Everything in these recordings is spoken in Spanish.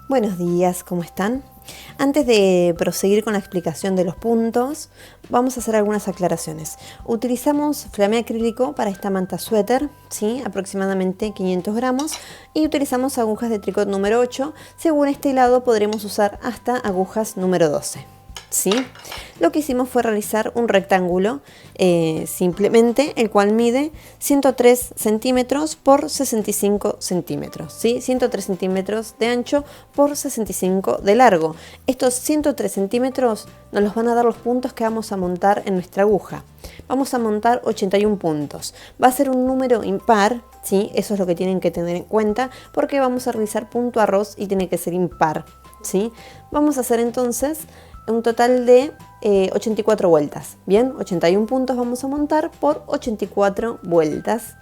Buenos días, ¿cómo están? Antes de proseguir con la explicación de los puntos, vamos a hacer algunas aclaraciones. Utilizamos flamé acrílico para esta manta suéter, ¿sí? Aproximadamente 500 gramos, y utilizamos agujas de tricot número 8. Según este hilado podremos usar hasta agujas número 12. ¿Sí? Lo que hicimos fue realizar un rectángulo simplemente, el cual mide 103 centímetros por 65 centímetros, ¿sí? 103 centímetros de ancho por 65 de largo. Estos 103 centímetros nos los van a dar los puntos que vamos a montar en nuestra aguja. Vamos a montar 81 puntos. Va a ser un número impar, ¿sí? Eso es lo que tienen que tener en cuenta, porque vamos a realizar punto arroz y tiene que ser impar, ¿sí? Vamos a hacer entonces un total de 84 vueltas. Bien, 81 puntos vamos a montar por 84 vueltas,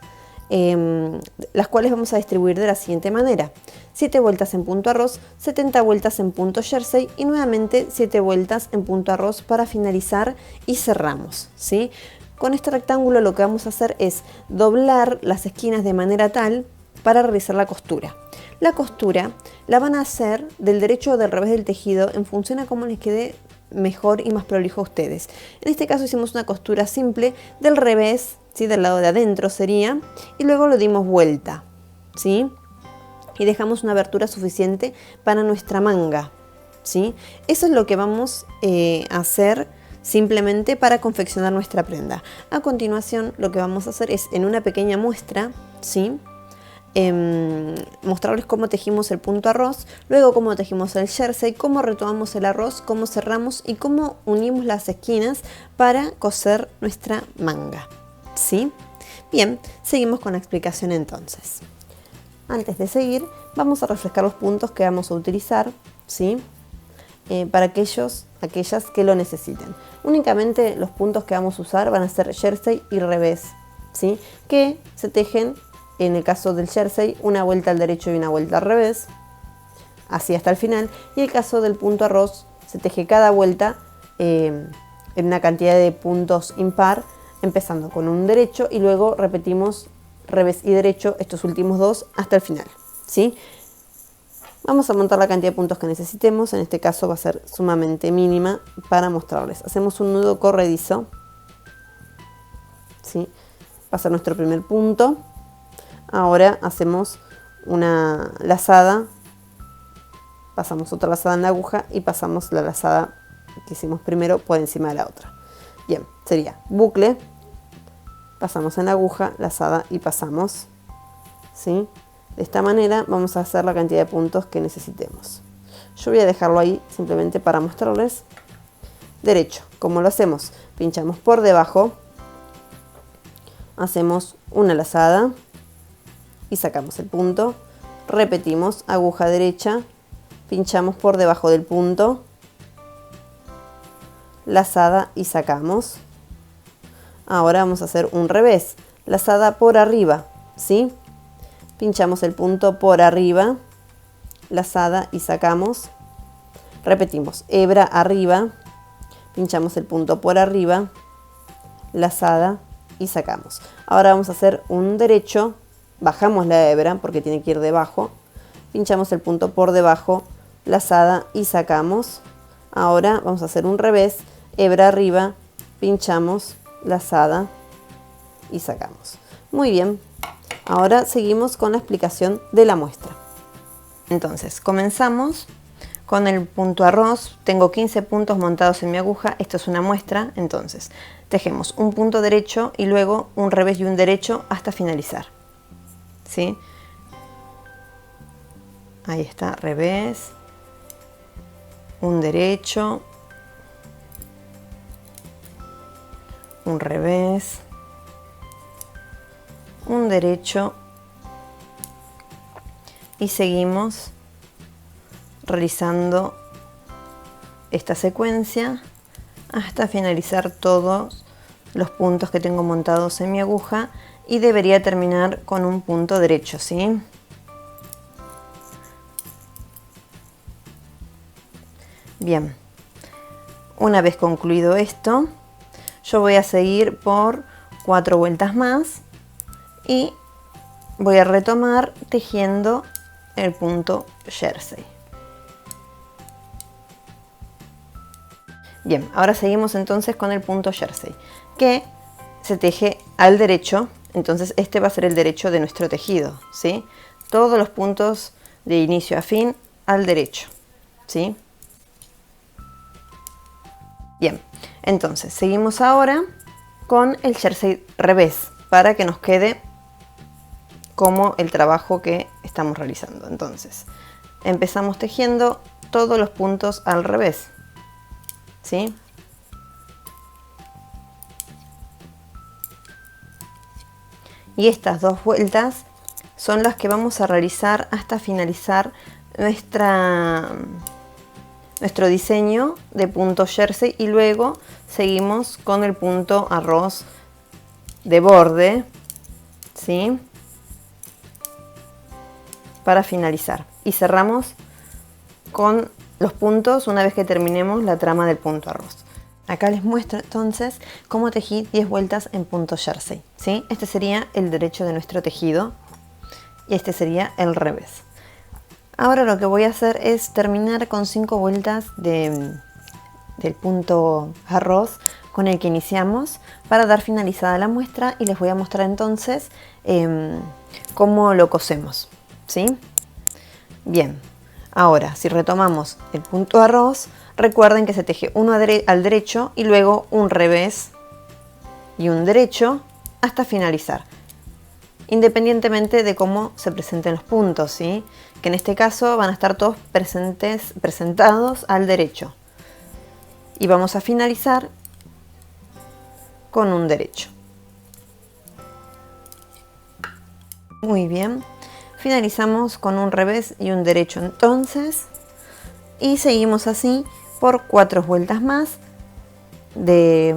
las cuales vamos a distribuir de la siguiente manera: 7 vueltas en punto arroz, 70 vueltas en punto jersey y nuevamente 7 vueltas en punto arroz para finalizar y cerramos, ¿sí? Con este rectángulo lo que vamos a hacer es doblar las esquinas de manera tal para realizar la costura. La costura la van a hacer del derecho o del revés del tejido en función a cómo les quede mejor y más prolijo a ustedes. En este caso hicimos una costura simple del revés, ¿sí? Del lado de adentro sería, y luego lo dimos vuelta, ¿sí? Y dejamos una abertura suficiente para nuestra manga, ¿sí? Eso es lo que vamos a hacer simplemente para confeccionar nuestra prenda. A continuación lo que vamos a hacer es, en una pequeña muestra, ¿sí? Mostrarles cómo tejimos el punto arroz, luego cómo tejimos el jersey, cómo retomamos el arroz, cómo cerramos y cómo unimos las esquinas para coser nuestra manga, ¿sí? Bien, seguimos con la explicación entonces. Antes de seguir, vamos a refrescar los puntos que vamos a utilizar, ¿sí? Para aquellas que lo necesiten. Únicamente los puntos que vamos a usar van a ser jersey y revés, ¿sí? Que se tejen, en el caso del jersey, una vuelta al derecho y una vuelta al revés, así hasta el final. Y el caso del punto arroz, se teje cada vuelta en una cantidad de puntos impar, empezando con un derecho y luego repetimos revés y derecho, estos últimos dos, hasta el final, ¿sí? Vamos a montar la cantidad de puntos que necesitemos. En este caso va a ser sumamente mínima para mostrarles. Hacemos un nudo corredizo, ¿sí? Va a ser nuestro primer punto. Ahora hacemos una lazada, pasamos otra lazada en la aguja y pasamos la lazada que hicimos primero por encima de la otra. Bien, sería bucle, pasamos en la aguja, lazada y pasamos, ¿sí? De esta manera vamos a hacer la cantidad de puntos que necesitemos. Yo voy a dejarlo ahí simplemente para mostrarles. Derecho, como lo hacemos, pinchamos por debajo, hacemos una lazada y sacamos el punto, repetimos, aguja derecha, pinchamos por debajo del punto, lazada y sacamos. Ahora vamos a hacer un revés, lazada por arriba, ¿sí? Pinchamos el punto por arriba, lazada y sacamos. Repetimos, hebra arriba, pinchamos el punto por arriba, lazada y sacamos. Ahora vamos a hacer un derecho, bajamos la hebra porque tiene que ir debajo, pinchamos el punto por debajo, lazada y sacamos. Ahora vamos a hacer un revés, hebra arriba, pinchamos, lazada y sacamos. Muy bien, ahora seguimos con la explicación de la muestra. Entonces, comenzamos con el punto arroz. Tengo 15 puntos montados en mi aguja, esto es una muestra. Entonces, tejemos un punto derecho y luego un revés y un derecho hasta finalizar, ¿sí? Ahí está, revés, un derecho, un revés, un derecho y seguimos realizando esta secuencia hasta finalizar todos los puntos que tengo montados en mi aguja y debería terminar con un punto derecho, ¿sí? Bien, una vez concluido esto, yo voy a seguir por 4 vueltas más y voy a retomar tejiendo el punto jersey, Bien, ahora seguimos entonces con el punto jersey, que se teje al derecho. Entonces este va a ser el derecho de nuestro tejido, ¿sí? Todos los puntos de inicio a fin al derecho, ¿sí? Bien, entonces seguimos ahora con el jersey revés para que nos quede como el trabajo que estamos realizando. Entonces empezamos tejiendo todos los puntos al revés, ¿sí? Y estas dos vueltas son las que vamos a realizar hasta finalizar nuestro diseño de punto jersey, y luego seguimos con el punto arroz de borde, ¿sí? Para finalizar, y cerramos con los puntos una vez que terminemos la trama del punto arroz. Acá les muestro entonces cómo tejí 10 vueltas en punto jersey, ¿sí? Este sería el derecho de nuestro tejido y este sería el revés. Ahora lo que voy a hacer es terminar con 5 vueltas del punto arroz con el que iniciamos para dar finalizada la muestra, y les voy a mostrar entonces cómo lo cosemos, ¿sí? Bien, ahora si retomamos el punto arroz, recuerden que se teje uno al derecho y luego un revés y un derecho hasta finalizar, independientemente de cómo se presenten los puntos, ¿sí? Que en este caso van a estar todos presentados al derecho, y vamos a finalizar con un derecho. Muy bien, finalizamos con un revés y un derecho entonces, y seguimos así por 4 vueltas más de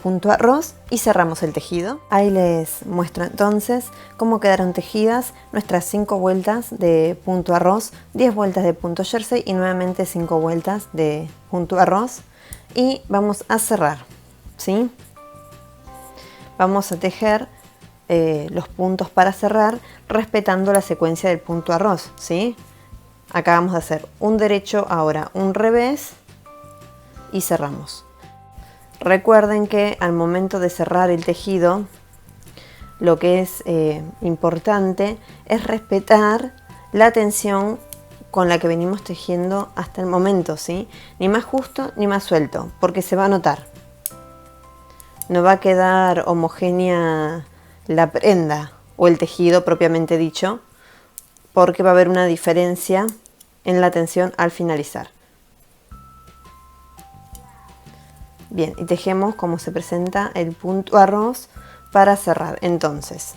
punto arroz y cerramos el tejido. Ahí les muestro entonces cómo quedaron tejidas nuestras 5 vueltas de punto arroz, 10 vueltas de punto jersey y nuevamente 5 vueltas de punto arroz, y vamos a cerrar, ¿sí? Vamos a tejer los puntos para cerrar respetando la secuencia del punto arroz, ¿sí? Acá vamos a hacer un derecho, ahora un revés y cerramos. Recuerden que al momento de cerrar el tejido, lo que es importante es respetar la tensión con la que venimos tejiendo hasta el momento, ¿sí? Ni más justo ni más suelto, porque se va a notar. No va a quedar homogénea la prenda o el tejido propiamente dicho, porque va a haber una diferencia en la tensión al finalizar. Bien, y tejemos como se presenta el punto arroz para cerrar. Entonces,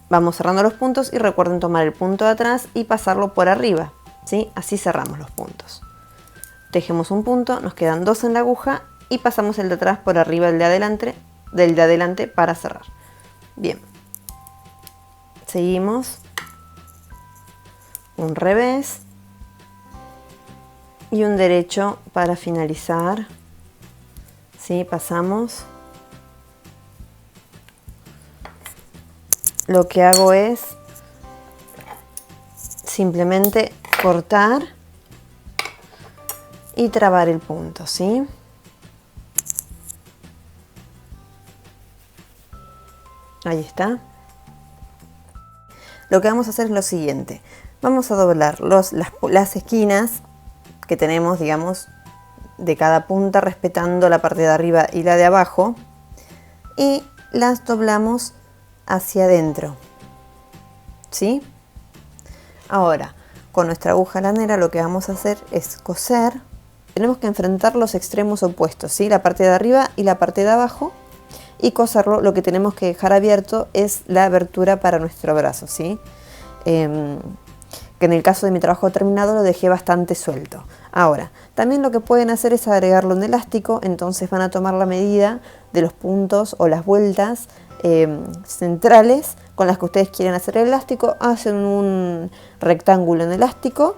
vamos cerrando los puntos y recuerden tomar el punto de atrás y pasarlo por arriba, ¿sí? Así cerramos los puntos. Tejemos un punto, nos quedan 2 en la aguja y pasamos el de atrás por arriba del de adelante para cerrar. Bien, seguimos, un revés y un derecho para finalizar, ¿sí? Pasamos. Lo que hago es simplemente cortar y trabar el punto, ¿sí? Ahí está. Lo que vamos a hacer es lo siguiente. Vamos a doblar las esquinas que tenemos, digamos, de cada punta, respetando la parte de arriba y la de abajo, y las doblamos hacia adentro, ¿sí? Ahora, con nuestra aguja lanera lo que vamos a hacer es coser. Tenemos que enfrentar los extremos opuestos, ¿sí? La parte de arriba y la parte de abajo, y coserlo. Lo que tenemos que dejar abierto es la abertura para nuestro brazo, ¿sí? Que en el caso de mi trabajo terminado lo dejé bastante suelto. Ahora, también lo que pueden hacer es agregarlo en elástico. Entonces van a tomar la medida de los puntos o las vueltas centrales con las que ustedes quieren hacer el elástico, hacen un rectángulo en elástico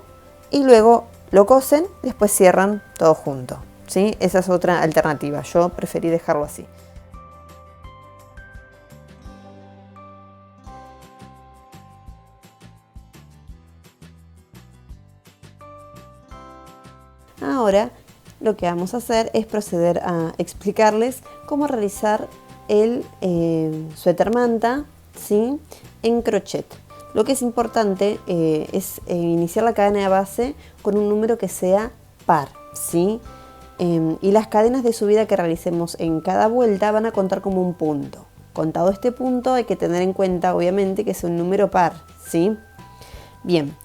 y luego lo cosen, después cierran todo junto, ¿sí? Esa es otra alternativa, yo preferí dejarlo así. Ahora lo que vamos a hacer es proceder a explicarles cómo realizar el suéter manta, ¿sí?, en crochet. Lo que es importante es iniciar la cadena de base con un número que sea par, ¿sí? Y las cadenas de subida que realicemos en cada vuelta van a contar como un punto. Contado este punto hay que tener en cuenta, obviamente, que es un número par, ¿sí? Bien,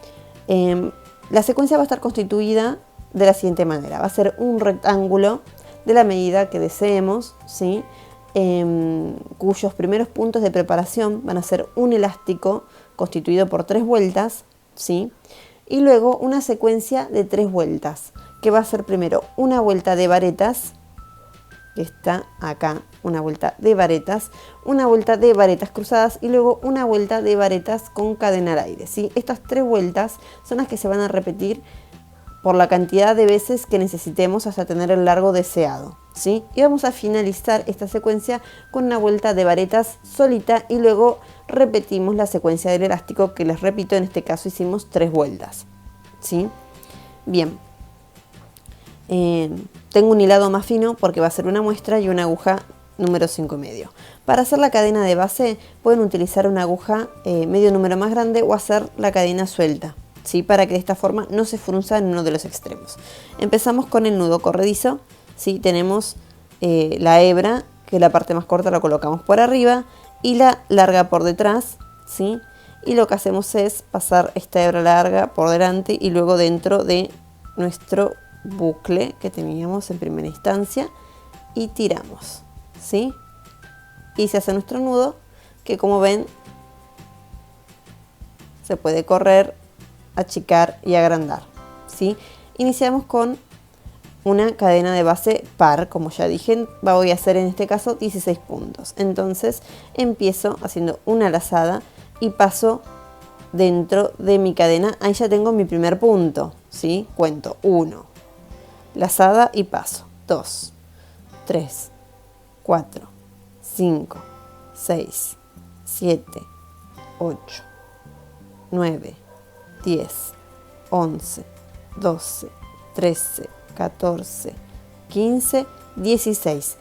la secuencia va a estar constituida de la siguiente manera. Va a ser un rectángulo de la medida que deseemos, ¿sí?, cuyos primeros puntos de preparación van a ser un elástico constituido por 3 vueltas, ¿sí?, y luego una secuencia de 3 vueltas, que va a ser primero una vuelta de varetas, que está acá, una vuelta de varetas cruzadas y luego una vuelta de varetas con cadena al aire, ¿sí? Estas 3 vueltas son las que se van a repetir por la cantidad de veces que necesitemos hasta tener el largo deseado, ¿sí? Y vamos a finalizar esta secuencia con una vuelta de varetas solita y luego repetimos la secuencia del elástico, que les repito, en este caso hicimos 3 vueltas, ¿sí? Bien, tengo un hilado más fino porque va a ser una muestra y una aguja número 5,5. Para hacer la cadena de base pueden utilizar una aguja medio número más grande o hacer la cadena suelta, ¿sí?, para que de esta forma no se frunza en uno de los extremos. Empezamos con el nudo corredizo, ¿sí? Tenemos la hebra, que la parte más corta la colocamos por arriba y la larga por detrás, ¿sí? Y lo que hacemos es pasar esta hebra larga por delante y luego dentro de nuestro bucle que teníamos en primera instancia y tiramos, ¿sí? Y se hace nuestro nudo, que como ven se puede correr, achicar y agrandar, ¿sí? Iniciamos con una cadena de base par, como ya dije, voy a hacer en este caso 16 puntos. Entonces empiezo haciendo una lazada y paso dentro de mi cadena. Ahí ya tengo mi primer punto, ¿sí? Cuento 1, lazada y paso, 2, 3, 4, 5, 6, 7, 8, 9, 10, 11, 12, 13, 14, 15, 16.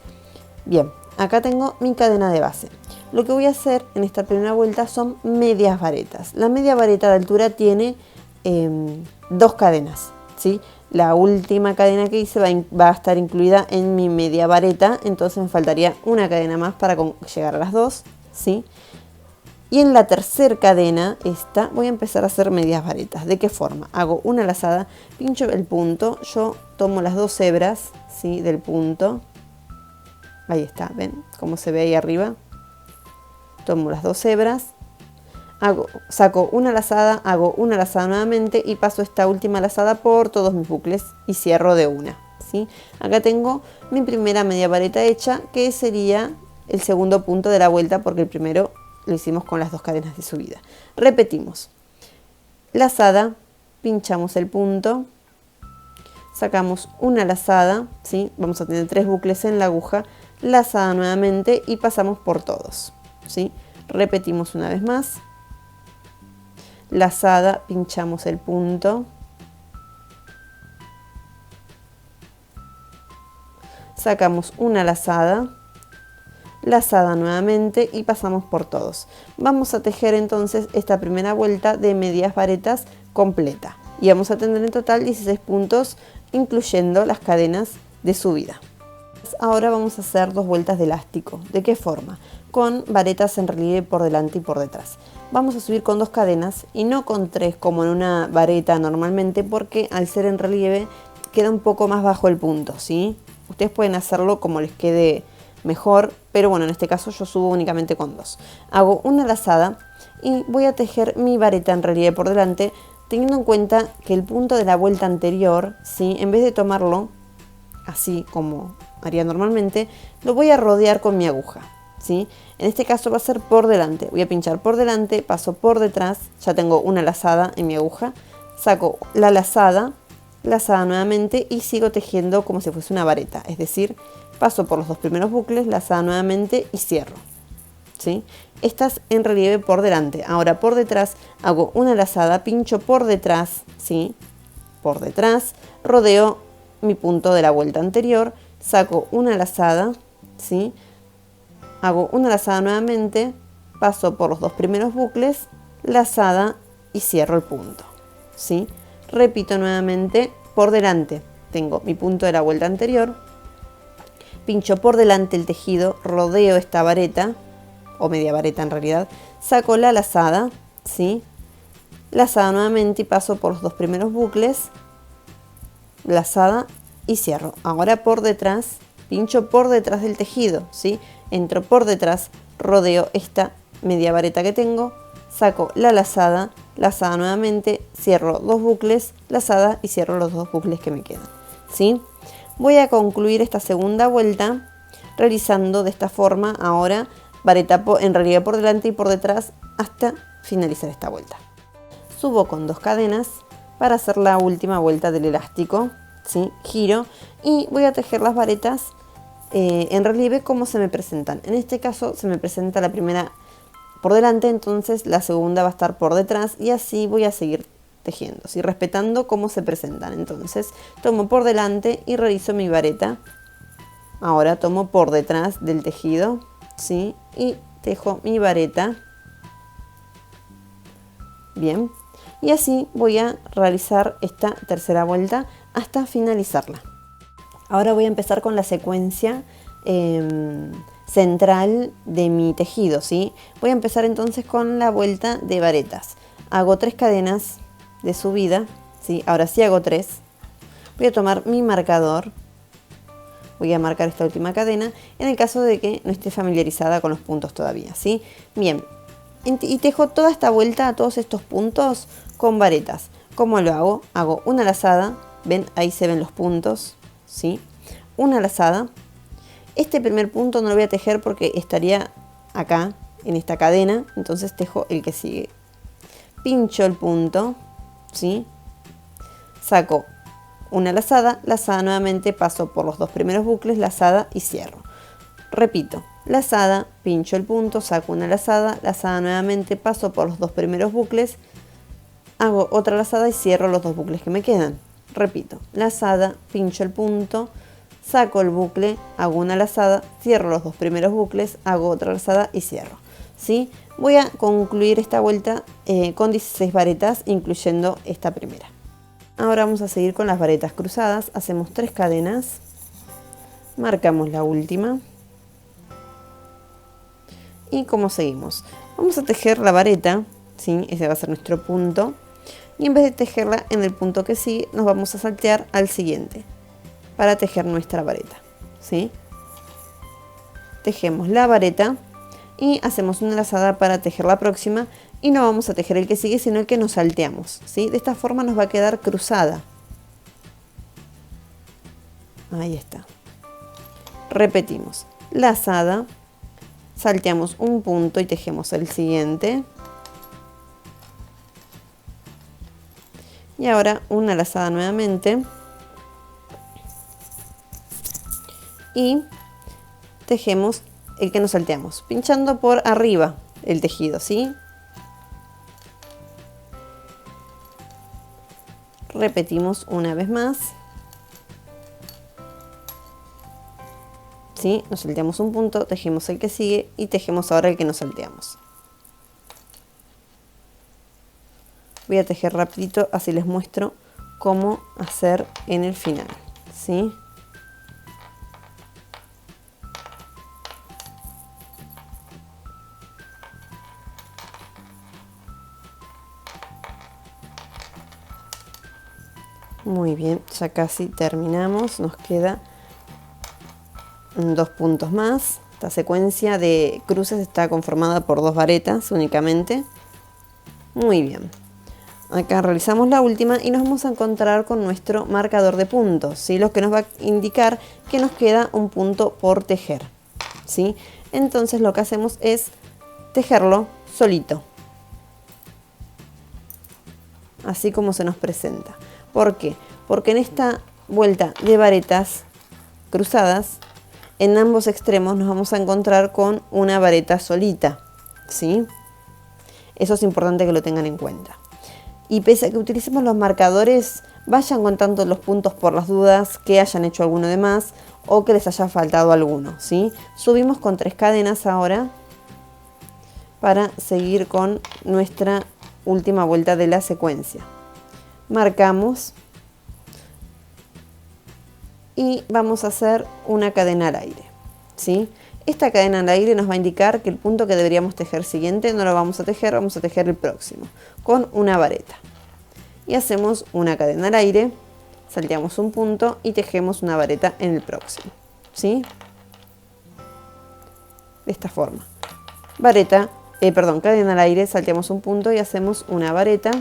Bien, acá tengo mi cadena de base. Lo que voy a hacer en esta primera vuelta son medias varetas. La media vareta de altura tiene 2 cadenas, ¿sí? La última cadena que hice va a estar incluida en mi media vareta, entonces me faltaría una cadena más para llegar a las 2, ¿sí? Y en la tercera cadena, esta, voy a empezar a hacer medias varetas. ¿De qué forma? Hago una lazada, pincho el punto, yo tomo las 2 hebras, ¿sí?, del punto. Ahí está, ¿ven cómo se ve ahí arriba? Tomo las 2 hebras, saco una lazada, hago una lazada nuevamente y paso esta última lazada por todos mis bucles y cierro de una, ¿sí? Acá tengo mi primera media vareta hecha, que sería el segundo punto de la vuelta, porque el primero lo hicimos con las 2 cadenas de subida. Repetimos. Lazada, pinchamos el punto, sacamos una lazada, ¿sí? Vamos a tener 3 bucles en la aguja, lazada nuevamente y pasamos por todos, ¿sí? Repetimos una vez más. Lazada, pinchamos el punto, sacamos una lazada, lazada nuevamente y pasamos por todos. Vamos a tejer entonces esta primera vuelta de medias varetas completa y vamos a tener en total 16 puntos, incluyendo las cadenas de subida. Ahora vamos a hacer 2 vueltas de elástico. ¿De qué forma? Con varetas en relieve por delante y por detrás. Vamos a subir con 2 cadenas y no con 3 como en una vareta normalmente, porque al ser en relieve queda un poco más bajo el punto, ¿sí? Ustedes pueden hacerlo como les quede mejor, pero bueno, en este caso yo subo únicamente con 2. Hago una lazada y voy a tejer mi vareta en relieve por delante, teniendo en cuenta que el punto de la vuelta anterior, ¿sí?, en vez de tomarlo así como haría normalmente, lo voy a rodear con mi aguja, ¿sí? En este caso va a ser por delante. Voy a pinchar por delante, paso por detrás, ya tengo una lazada en mi aguja, saco la lazada, lazada nuevamente y sigo tejiendo como si fuese una vareta, es decir, paso por los 2 primeros bucles, lazada nuevamente y cierro, ¿sí? Estas en relieve por delante. Ahora por detrás hago una lazada, pincho por detrás, ¿sí?, por detrás, rodeo mi punto de la vuelta anterior, saco una lazada, ¿sí? Hago una lazada nuevamente, paso por los dos primeros bucles, lazada y cierro el punto, ¿sí? Repito nuevamente por delante, tengo mi punto de la vuelta anterior, pincho por delante el tejido, rodeo esta vareta, o media vareta en realidad, saco la lazada, ¿sí? Lazada nuevamente y paso por los dos primeros bucles, lazada y cierro. Ahora por detrás, pincho por detrás del tejido, ¿sí? Entro por detrás, rodeo esta media vareta que tengo, saco la lazada, lazada nuevamente, cierro dos bucles, lazada y cierro los dos bucles que me quedan, ¿sí? Voy a concluir esta segunda vuelta realizando de esta forma ahora vareta en relieve por delante y por detrás hasta finalizar esta vuelta. Subo con 2 cadenas para hacer la última vuelta del elástico, ¿sí? Giro y voy a tejer las varetas en relieve como se me presentan. En este caso se me presenta la primera por delante, entonces la segunda va a estar por detrás y así voy a seguir tejiendo, ¿sí? Respetando cómo se presentan. Entonces tomo por delante y realizo mi vareta. Ahora tomo por detrás del tejido, ¿sí? Y tejo mi vareta. Bien. Y así voy a realizar esta tercera vuelta hasta finalizarla. Ahora voy a empezar con la secuencia central de mi tejido, ¿sí? Voy a empezar entonces con la vuelta de varetas. Hago 3 cadenas de subida, ¿sí? Ahora sí hago 3. Voy a tomar mi marcador. Voy a marcar esta última cadena en el caso de que no esté familiarizada con los puntos todavía, ¿sí? Bien. Y tejo toda esta vuelta a todos estos puntos con varetas. ¿Cómo lo hago? Hago una lazada, ven, ahí se ven los puntos, ¿sí? Una lazada. Este primer punto no lo voy a tejer porque estaría acá, en esta cadena, entonces tejo el que sigue. Pincho el punto, ¿sí? Saco una lazada, lazada nuevamente, paso por los dos primeros bucles, lazada y cierro. Repito, lazada, pincho el punto, saco una lazada, lazada nuevamente, paso por los dos primeros bucles, hago otra lazada y cierro los dos bucles que me quedan. Repito, lazada, pincho el punto, saco el bucle, hago una lazada, cierro los dos primeros bucles, hago otra lazada y cierro, ¿sí? Voy a concluir esta vuelta con 16 varetas, incluyendo esta primera. Ahora vamos a seguir con las varetas cruzadas. Hacemos 3 cadenas, marcamos la última. Y como seguimos, vamos a tejer la vareta, ¿sí? Ese va a ser nuestro punto. Y en vez de tejerla en el punto que sigue, nos vamos a saltear al siguiente para tejer nuestra vareta, ¿sí? Tejemos la vareta y hacemos una lazada para tejer la próxima y no vamos a tejer el que sigue, sino el que nos salteamos, ¿sí? De esta forma nos va a quedar cruzada. Ahí está. Repetimos. Lazada. Salteamos un punto y tejemos el siguiente. Y ahora una lazada nuevamente. Y tejemos el que nos salteamos, pinchando por arriba el tejido, ¿sí? Repetimos una vez más. ¿Sí? Nos salteamos un punto, tejemos el que sigue y tejemos ahora el que nos salteamos. Voy a tejer rapidito, así les muestro cómo hacer en el final, ¿sí? Muy bien, ya casi terminamos, nos queda 2 puntos más. Esta secuencia de cruces está conformada por 2 varetas únicamente. Muy bien. Acá realizamos la última y nos vamos a encontrar con nuestro marcador de puntos, ¿sí? Lo que nos va a indicar que nos queda un punto por tejer, ¿sí? Entonces lo que hacemos es tejerlo solito, así como se nos presenta. ¿Por qué? Porque en esta vuelta de varetas cruzadas, en ambos extremos nos vamos a encontrar con una vareta solita, ¿sí? Eso es importante que lo tengan en cuenta. Y pese a que utilicemos los marcadores vayan contando los puntos por las dudas, que hayan hecho alguno de más o que les haya faltado alguno, ¿sí? Subimos con 3 cadenas ahora para seguir con nuestra última vuelta de la secuencia. Marcamos y vamos a hacer una cadena al aire, ¿sí? Esta cadena al aire nos va a indicar que el punto que deberíamos tejer siguiente no lo vamos a tejer el próximo con una vareta. Y hacemos una cadena al aire, salteamos un punto y tejemos una vareta en el próximo, ¿sí? De esta forma. Cadena al aire, salteamos un punto y hacemos una vareta.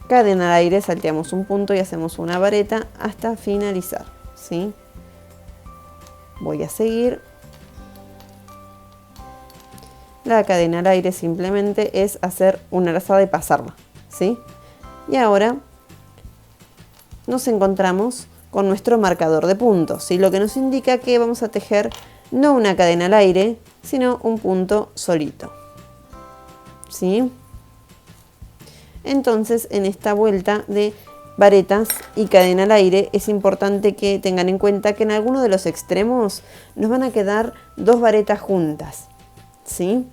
Cadena al aire, salteamos un punto y hacemos una vareta hasta finalizar, ¿sí? Voy a seguir. La cadena al aire simplemente es hacer una lazada y pasarla, ¿sí? Y ahora nos encontramos con nuestro marcador de puntos, ¿sí? Lo que nos indica que vamos a tejer no una cadena al aire, sino un punto solito, ¿sí? Entonces, en esta vuelta de varetas y cadena al aire, es importante que tengan en cuenta que en alguno de los extremos nos van a quedar 2 varetas juntas, ¿sí?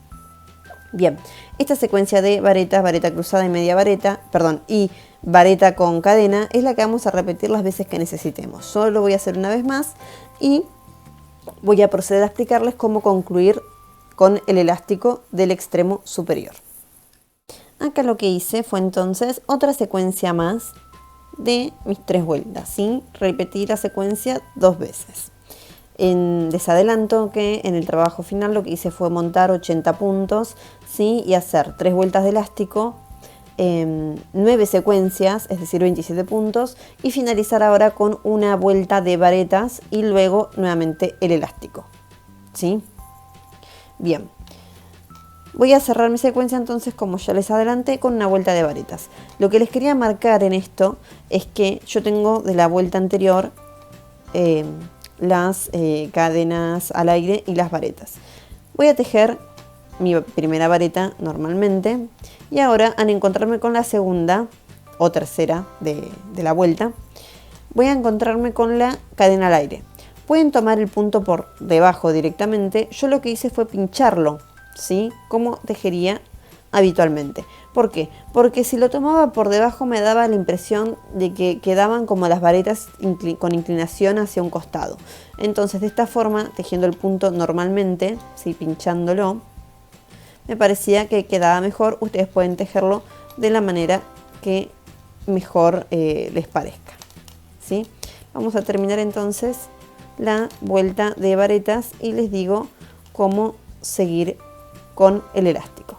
Bien, esta secuencia de varetas, vareta cruzada y media vareta, y vareta con cadena es la que vamos a repetir las veces que necesitemos. Solo voy a hacer una vez más y voy a proceder a explicarles cómo concluir con el elástico del extremo superior. Acá lo que hice fue entonces otra secuencia más de mis 3 vueltas, ¿sí? Repetí la secuencia 2 veces. Les adelanto que en el trabajo final lo que hice fue montar 80 puntos, ¿sí? Y hacer 3 vueltas de elástico, 9 secuencias, es decir 27 puntos, y finalizar ahora con una vuelta de varetas y luego nuevamente el elástico, ¿sí? Bien, voy a cerrar mi secuencia entonces, como ya les adelanté, con una vuelta de varetas. Lo que les quería marcar en esto es que yo tengo de la vuelta anterior las cadenas al aire y las varetas. Voy a tejer mi primera vareta normalmente y ahora, al encontrarme con la segunda o tercera de la vuelta, voy a encontrarme con la cadena al aire. Pueden tomar el punto por debajo directamente. Yo lo que hice fue pincharlo, ¿sí? Como tejería habitualmente. ¿Por qué? Porque si lo tomaba por debajo me daba la impresión de que quedaban como las varetas con inclinación hacia un costado. Entonces, de esta forma, tejiendo el punto normalmente, ¿sí? Pinchándolo, me parecía que quedaba mejor. Ustedes pueden tejerlo de la manera que mejor les parezca, ¿sí? Vamos a terminar entonces la vuelta de varetas y les digo cómo seguir con el elástico.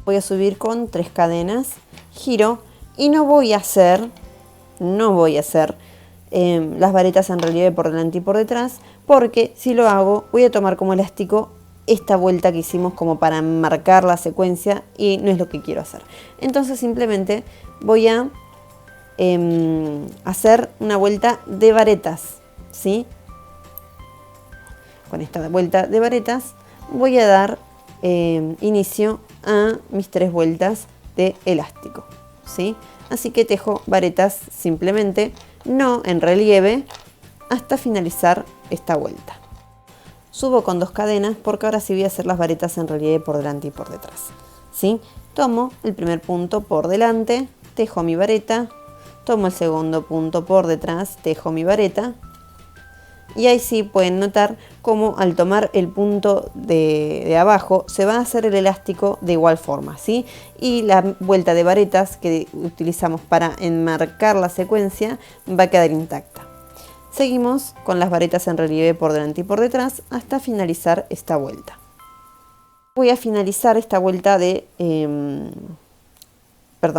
Voy a subir con 3 cadenas, giro y no voy a hacer las varetas en relieve por delante y por detrás, porque si lo hago voy a tomar como elástico esta vuelta que hicimos como para marcar la secuencia y no es lo que quiero hacer. Entonces simplemente voy a hacer una vuelta de varetas, ¿sí? Con esta vuelta de varetas voy a dar inicio a mis 3 vueltas de elástico, ¿sí? Así que tejo varetas simplemente, no en relieve, hasta finalizar esta vuelta. Subo con 2 cadenas porque ahora sí voy a hacer las varetas en relieve por delante y por detrás, ¿sí? Tomo el primer punto por delante, tejo mi vareta, tomo el segundo punto por detrás, tejo mi vareta. Y ahí sí pueden notar cómo al tomar el punto de abajo se va a hacer el elástico de igual forma, ¿sí? Y la vuelta de varetas que utilizamos para enmarcar la secuencia va a quedar intacta. Seguimos con las varetas en relieve por delante y por detrás hasta finalizar esta vuelta. Voy a finalizar esta vuelta de...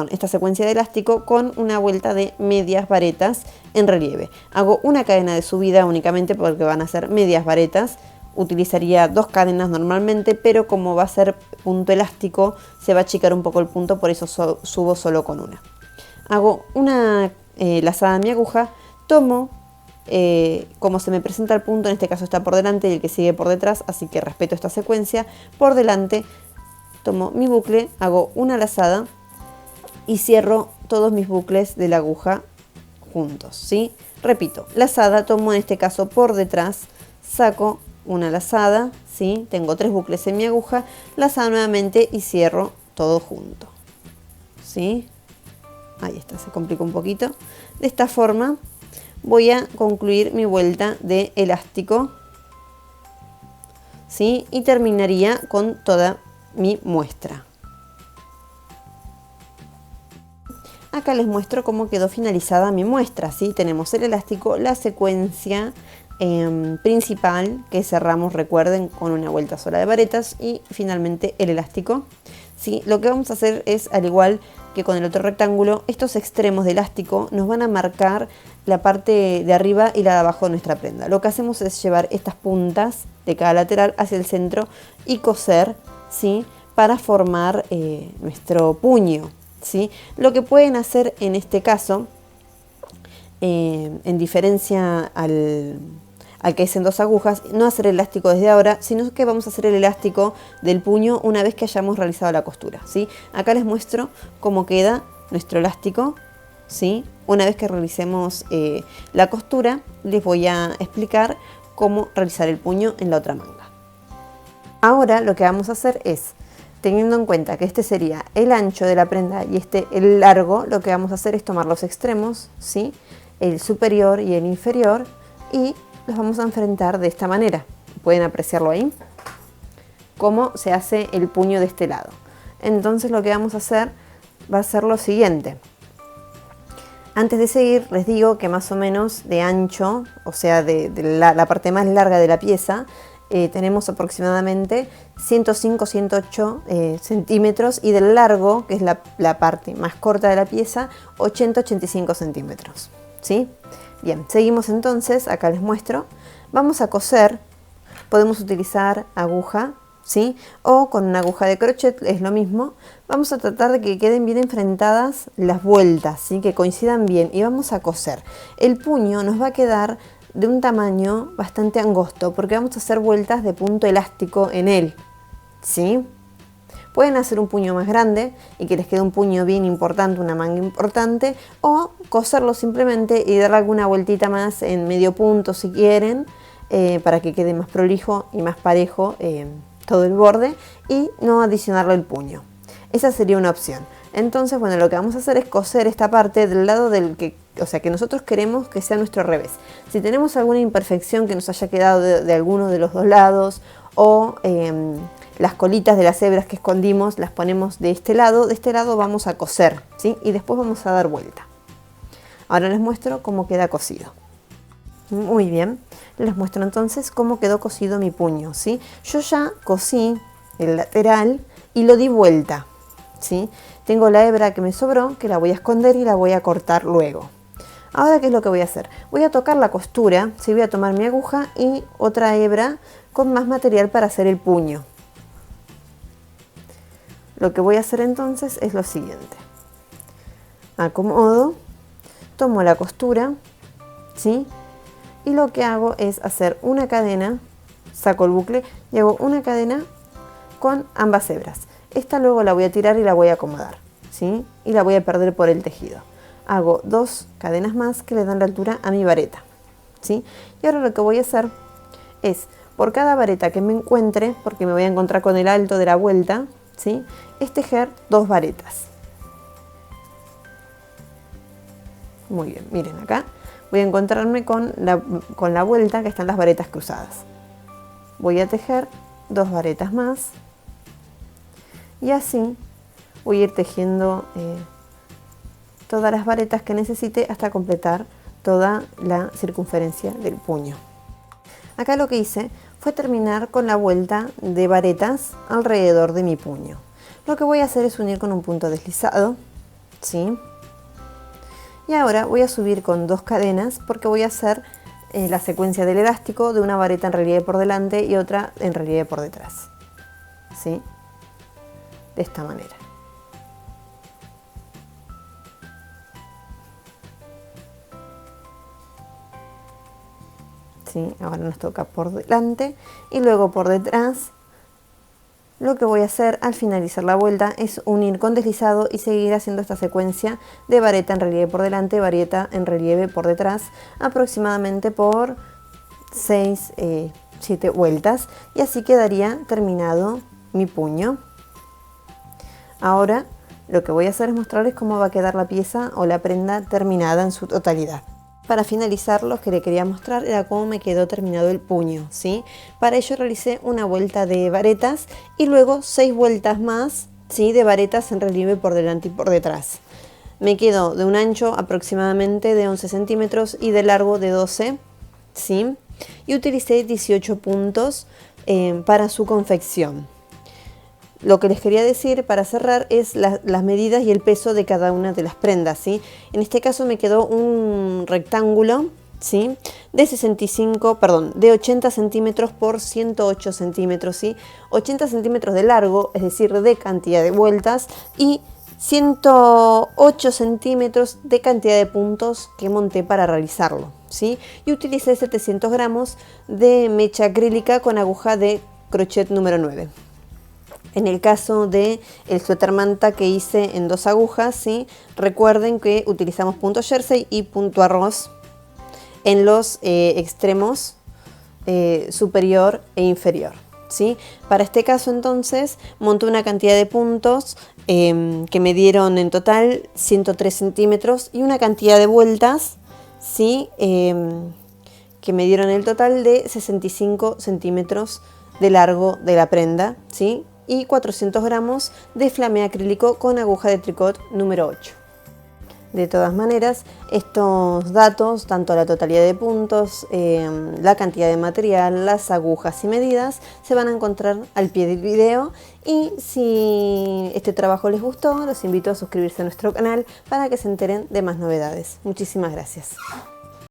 esta secuencia de elástico con una vuelta de medias varetas en relieve. Hago una cadena de subida únicamente porque van a ser medias varetas. Utilizaría 2 cadenas normalmente, pero como va a ser punto elástico, se va a achicar un poco el punto, por eso subo solo con una. Hago una lazada en mi aguja, tomo, como se me presenta el punto, en este caso está por delante y el que sigue por detrás, así que respeto esta secuencia. Por delante tomo mi bucle, hago una lazada y cierro todos mis bucles de la aguja juntos, ¿sí? Repito, lazada, tomo en este caso por detrás, saco una lazada, ¿sí? Tengo 3 bucles en mi aguja, lazada nuevamente y cierro todo junto, ¿sí? Ahí está, se complica un poquito. De esta forma voy a concluir mi vuelta de elástico, ¿sí? Y terminaría con toda mi muestra. Acá les muestro cómo quedó finalizada mi muestra, ¿sí? Tenemos el elástico, la secuencia principal que cerramos, recuerden, con una vuelta sola de varetas y finalmente el elástico, ¿sí? Lo que vamos a hacer es, al igual que con el otro rectángulo, estos extremos de elástico nos van a marcar la parte de arriba y la de abajo de nuestra prenda. Lo que hacemos es llevar estas puntas de cada lateral hacia el centro y coser, ¿sí? Para formar nuestro puño, ¿sí? Lo que pueden hacer en este caso, en diferencia al que es en 2 agujas, no hacer el elástico desde ahora, sino que vamos a hacer el elástico del puño una vez que hayamos realizado la costura, ¿sí? Acá les muestro cómo queda nuestro elástico, ¿sí? Una vez que realicemos la costura, les voy a explicar cómo realizar el puño en la otra manga. Ahora lo que vamos a hacer es, teniendo en cuenta que este sería el ancho de la prenda y este el largo, lo que vamos a hacer es tomar los extremos, ¿sí? El superior y el inferior, y los vamos a enfrentar de esta manera. Pueden apreciarlo ahí, cómo se hace el puño de este lado. Entonces lo que vamos a hacer va a ser lo siguiente. Antes de seguir, les digo que más o menos de ancho, o sea de la parte más larga de la pieza, tenemos aproximadamente 105-108 centímetros, y del largo, que es la parte más corta de la pieza, 80-85 centímetros, ¿sí? Bien, seguimos entonces, acá les muestro. Vamos a coser, podemos utilizar aguja, ¿sí? O con una aguja de crochet, es lo mismo. Vamos a tratar de que queden bien enfrentadas las vueltas, ¿sí? Que coincidan bien, y vamos a coser. El puño nos va a quedar de un tamaño bastante angosto, porque vamos a hacer vueltas de punto elástico en él, ¿sí? Pueden hacer un puño más grande y que les quede un puño bien importante, una manga importante, o coserlo simplemente y darle alguna vueltita más en medio punto si quieren, para que quede más prolijo y más parejo todo el borde, y no adicionarle el puño. Esa sería una opción. Entonces, bueno, lo que vamos a hacer es coser esta parte del lado del que, o sea, que nosotros queremos que sea nuestro revés. Si tenemos alguna imperfección que nos haya quedado de alguno de los dos lados, o las colitas de las hebras que escondimos las ponemos de este lado vamos a coser, ¿sí? Y después vamos a dar vuelta. Ahora les muestro cómo queda cosido. Muy bien, les muestro entonces cómo quedó cosido mi puño, ¿sí? Yo ya cosí el lateral y lo di vuelta, ¿sí? Tengo la hebra que me sobró, que la voy a esconder y la voy a cortar luego. Ahora, ¿qué es lo que voy a hacer? Voy a tocar la costura, ¿sí? Voy a tomar mi aguja y otra hebra con más material para hacer el puño. Lo que voy a hacer entonces es lo siguiente. Acomodo, tomo la costura, ¿sí? Y lo que hago es hacer una cadena, saco el bucle y hago una cadena con ambas hebras. Esta luego la voy a tirar y la voy a acomodar, ¿sí? Y la voy a perder por el tejido. Hago 2 cadenas más que le dan la altura a mi vareta, ¿sí? Y ahora lo que voy a hacer es, por cada vareta que me encuentre, porque me voy a encontrar con el alto de la vuelta, ¿sí? Es tejer 2 varetas. Muy bien, miren acá. Voy a encontrarme con la vuelta que están las varetas cruzadas. Voy a tejer 2 varetas más. Y así voy a ir tejiendo todas las varetas que necesite hasta completar toda la circunferencia del puño. Acá lo que hice fue terminar con la vuelta de varetas alrededor de mi puño. Lo que voy a hacer es unir con un punto deslizado, ¿sí? Y ahora voy a subir con 2 cadenas porque voy a hacer la secuencia del elástico de una vareta en relieve por delante y otra en relieve por detrás, ¿sí? De esta manera. ¿Sí? Ahora nos toca por delante y luego por detrás Lo que voy a hacer al finalizar la vuelta es unir con deslizado y seguir haciendo esta secuencia de vareta en relieve por delante, vareta en relieve por detrás, aproximadamente por 6, 7 vueltas, y así quedaría terminado mi puño. Ahora lo que voy a hacer es mostrarles cómo va a quedar la pieza o la prenda terminada en su totalidad. Para finalizar, lo que le quería mostrar era cómo me quedó terminado el puño, ¿sí? Para ello realicé una vuelta de varetas y luego 6 vueltas más, ¿sí?, de varetas en relieve por delante y por detrás. Me quedó de un ancho aproximadamente de 11 centímetros y de largo de 12, ¿sí? Y utilicé 18 puntos para su confección. Lo que les quería decir para cerrar es las medidas y el peso de cada una de las prendas, ¿sí? En este caso me quedó un rectángulo, ¿sí?, de 80 centímetros por 108 centímetros, ¿sí? 80 centímetros de largo, es decir, de cantidad de vueltas, y 108 centímetros de cantidad de puntos que monté para realizarlo, ¿sí? Y utilicé 700 gramos de mecha acrílica con aguja de crochet número 9. En el caso del suéter manta que hice en 2 agujas, ¿sí?, recuerden que utilizamos punto jersey y punto arroz en los extremos superior e inferior, ¿sí? Para este caso entonces monté una cantidad de puntos que me dieron en total 103 centímetros y una cantidad de vueltas, ¿sí?, que me dieron el total de 65 centímetros de largo de la prenda, ¿sí?, y 400 gramos de flamé acrílico con aguja de tricot número 8. De todas maneras, estos datos, tanto la totalidad de puntos, la cantidad de material, las agujas y medidas, se van a encontrar al pie del video. Y si este trabajo les gustó, los invito a suscribirse a nuestro canal para que se enteren de más novedades. Muchísimas gracias.